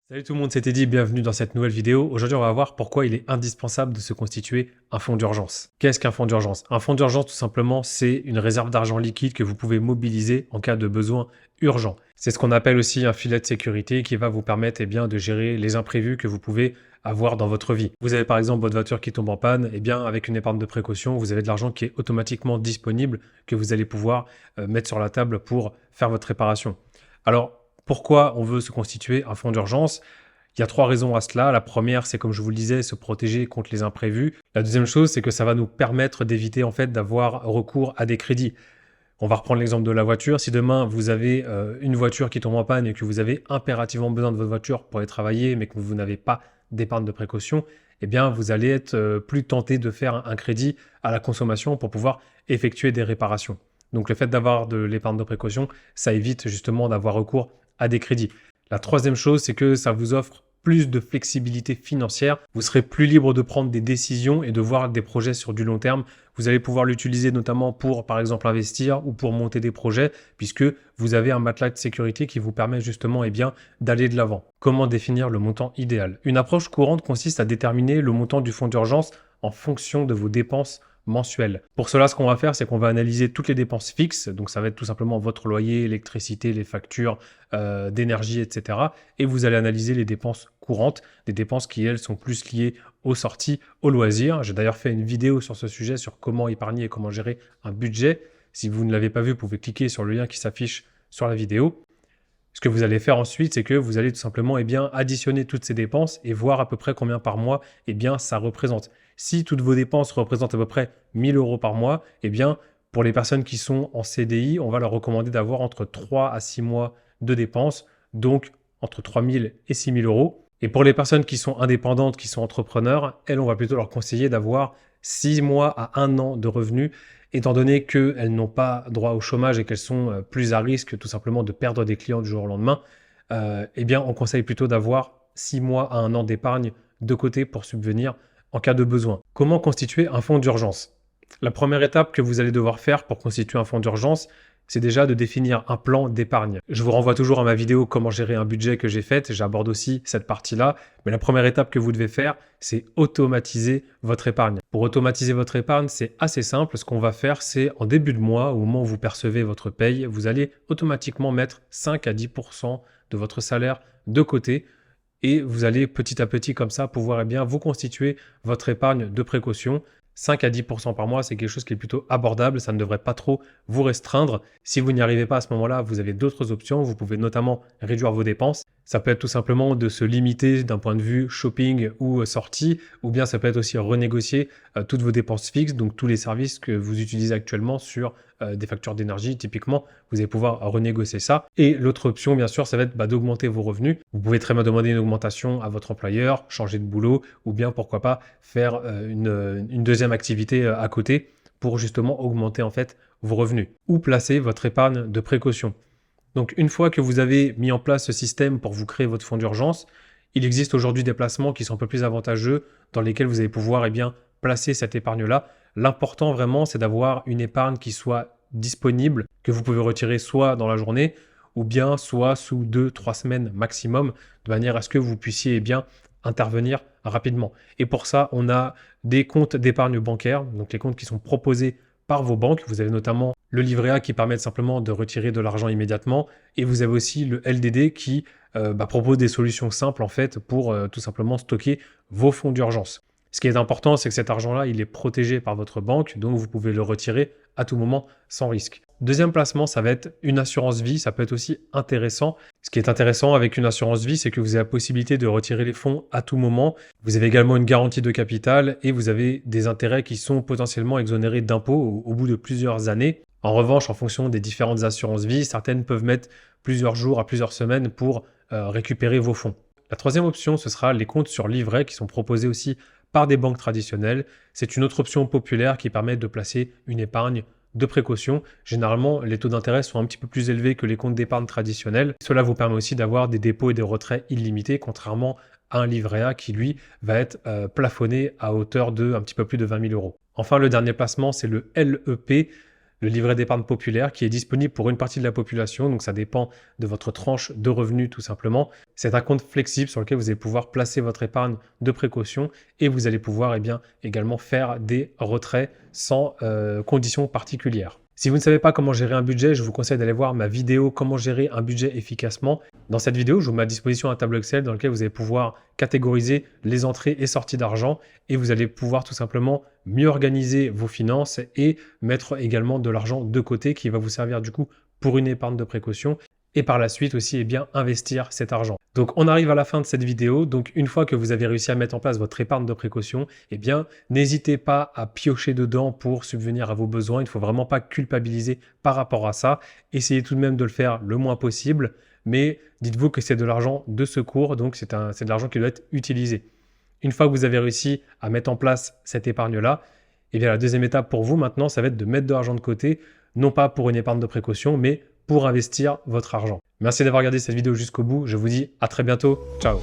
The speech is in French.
Salut tout le monde, c'était Eddy, bienvenue dans cette nouvelle vidéo. Aujourd'hui, on va voir pourquoi il est indispensable de se constituer un fonds d'urgence. Qu'est-ce qu'un fonds d'urgence? Un fonds d'urgence, tout simplement, c'est une réserve d'argent liquide que vous pouvez mobiliser en cas de besoin urgent. C'est ce qu'on appelle aussi un filet de sécurité qui va vous permettre de gérer les imprévus que vous pouvez avoir dans votre vie. Vous avez par exemple votre voiture qui tombe en panne, avec une épargne de précaution, vous avez de l'argent qui est automatiquement disponible que vous allez pouvoir mettre sur la table pour faire votre réparation. Alors, pourquoi on veut se constituer un fonds d'urgence? Il y a trois raisons à cela. La première, c'est comme je vous le disais, se protéger contre les imprévus. La deuxième chose, c'est que ça va nous permettre d'éviter d'avoir recours à des crédits. On va reprendre l'exemple de la voiture. Si demain vous avez une voiture qui tombe en panne et que vous avez impérativement besoin de votre voiture pour aller travailler, mais que vous n'avez pas d'épargne de précaution, vous allez être plus tenté de faire un crédit à la consommation pour pouvoir effectuer des réparations. Donc le fait d'avoir de l'épargne de précaution, ça évite justement d'avoir recours à des crédits. La troisième chose, c'est que ça vous offre plus de flexibilité financière. Vous serez plus libre de prendre des décisions et de voir des projets sur du long terme. Vous allez pouvoir l'utiliser notamment pour, par exemple, investir ou pour monter des projets, puisque vous avez un matelas de sécurité qui vous permet justement d'aller de l'avant. Comment définir le montant idéal? Une approche courante consiste à déterminer le montant du fonds d'urgence en fonction de vos dépenses mensuelles. Pour cela, ce qu'on va faire, c'est qu'on va analyser toutes les dépenses fixes. Donc, ça va être tout simplement votre loyer, électricité, les factures d'énergie, etc. Et vous allez analyser les dépenses courantes, des dépenses qui, elles, sont plus liées aux sorties, aux loisirs. J'ai d'ailleurs fait une vidéo sur ce sujet, sur comment épargner et comment gérer un budget. Si vous ne l'avez pas vu, vous pouvez cliquer sur le lien qui s'affiche sur la vidéo. Ce que vous allez faire ensuite, c'est que vous allez tout simplement additionner toutes ces dépenses et voir à peu près combien par mois ça représente. Si toutes vos dépenses représentent à peu près 1000 euros par mois, pour les personnes qui sont en CDI, on va leur recommander d'avoir entre 3 à 6 mois de dépenses, donc entre 3000 et 6000 euros. Et pour les personnes qui sont indépendantes, qui sont entrepreneurs, elles, on va plutôt leur conseiller d'avoir 6 mois à 1 an de revenus, étant donné qu'elles n'ont pas droit au chômage et qu'elles sont plus à risque tout simplement de perdre des clients du jour au lendemain, on conseille plutôt d'avoir 6 mois à 1 an d'épargne de côté pour subvenir en cas de besoin. Comment constituer un fonds d'urgence? La première étape que vous allez devoir faire pour constituer un fonds d'urgence, c'est déjà de définir un plan d'épargne. Je vous renvoie toujours à ma vidéo comment gérer un budget que j'ai faite, j'aborde aussi cette partie-là, mais la première étape que vous devez faire, c'est automatiser votre épargne. Pour automatiser votre épargne, c'est assez simple. Ce qu'on va faire, c'est en début de mois, au moment où vous percevez votre paye, vous allez automatiquement mettre 5 à 10% de votre salaire de côté et vous allez petit à petit comme ça pouvoir vous constituer votre épargne de précaution. 5 à 10% par mois, c'est quelque chose qui est plutôt abordable, ça ne devrait pas trop vous restreindre. Si vous n'y arrivez pas à ce moment-là, vous avez d'autres options, vous pouvez notamment réduire vos dépenses. Ça peut être tout simplement de se limiter d'un point de vue shopping ou sortie, ou bien ça peut être aussi renégocier toutes vos dépenses fixes, donc tous les services que vous utilisez actuellement sur des factures d'énergie, typiquement, vous allez pouvoir renégocier ça. Et l'autre option, bien sûr, ça va être d'augmenter vos revenus. Vous pouvez très bien demander une augmentation à votre employeur, changer de boulot, ou bien pourquoi pas faire une deuxième activité à côté pour justement augmenter vos revenus. Ou placer votre épargne de précaution. Donc, une fois que vous avez mis en place ce système pour vous créer votre fonds d'urgence, il existe aujourd'hui des placements qui sont un peu plus avantageux dans lesquels vous allez pouvoir placer cette épargne-là. L'important vraiment, c'est d'avoir une épargne qui soit disponible, que vous pouvez retirer soit dans la journée ou bien soit sous 2-3 semaines maximum, de manière à ce que vous puissiez intervenir rapidement. Et pour ça, on a des comptes d'épargne bancaire, donc les comptes qui sont proposés par vos banques. Vous avez notamment le livret A qui permet simplement de retirer de l'argent immédiatement et vous avez aussi le LDD qui propose des solutions simples pour tout simplement stocker vos fonds d'urgence. Ce qui est important, c'est que cet argent-là, il est protégé par votre banque, donc vous pouvez le retirer à tout moment sans risque. Deuxième placement, ça va être une assurance vie, ça peut être aussi intéressant. Ce qui est intéressant avec une assurance vie, c'est que vous avez la possibilité de retirer les fonds à tout moment. Vous avez également une garantie de capital et vous avez des intérêts qui sont potentiellement exonérés d'impôts au bout de plusieurs années. En revanche, en fonction des différentes assurances vie, certaines peuvent mettre plusieurs jours à plusieurs semaines pour récupérer vos fonds. La troisième option, ce sera les comptes sur livret qui sont proposés aussi par des banques traditionnelles. C'est une autre option populaire qui permet de placer une épargne de précaution. Généralement, les taux d'intérêt sont un petit peu plus élevés que les comptes d'épargne traditionnels. Cela vous permet aussi d'avoir des dépôts et des retraits illimités, contrairement à un livret A qui, lui, va être plafonné à hauteur de un petit peu plus de 20 000 euros. Enfin, le dernier placement, c'est le LEP. le livret d'épargne populaire qui est disponible pour une partie de la population, donc ça dépend de votre tranche de revenus tout simplement. C'est un compte flexible sur lequel vous allez pouvoir placer votre épargne de précaution et vous allez pouvoir également faire des retraits sans conditions particulières. Si vous ne savez pas comment gérer un budget, je vous conseille d'aller voir ma vidéo comment gérer un budget efficacement. Dans cette vidéo, je vous mets à disposition un tableau Excel dans lequel vous allez pouvoir catégoriser les entrées et sorties d'argent et vous allez pouvoir tout simplement mieux organiser vos finances et mettre également de l'argent de côté qui va vous servir du coup pour une épargne de précaution et par la suite aussi investir cet argent. Donc on arrive à la fin de cette vidéo, donc une fois que vous avez réussi à mettre en place votre épargne de précaution, n'hésitez pas à piocher dedans pour subvenir à vos besoins, il ne faut vraiment pas culpabiliser par rapport à ça, essayez tout de même de le faire le moins possible, mais dites-vous que c'est de l'argent de secours, donc c'est de l'argent qui doit être utilisé. Une fois que vous avez réussi à mettre en place cette épargne-là, la deuxième étape pour vous maintenant, ça va être de mettre de l'argent de côté, non pas pour une épargne de précaution, mais pour investir votre argent. Merci d'avoir regardé cette vidéo jusqu'au bout. Je vous dis à très bientôt. Ciao.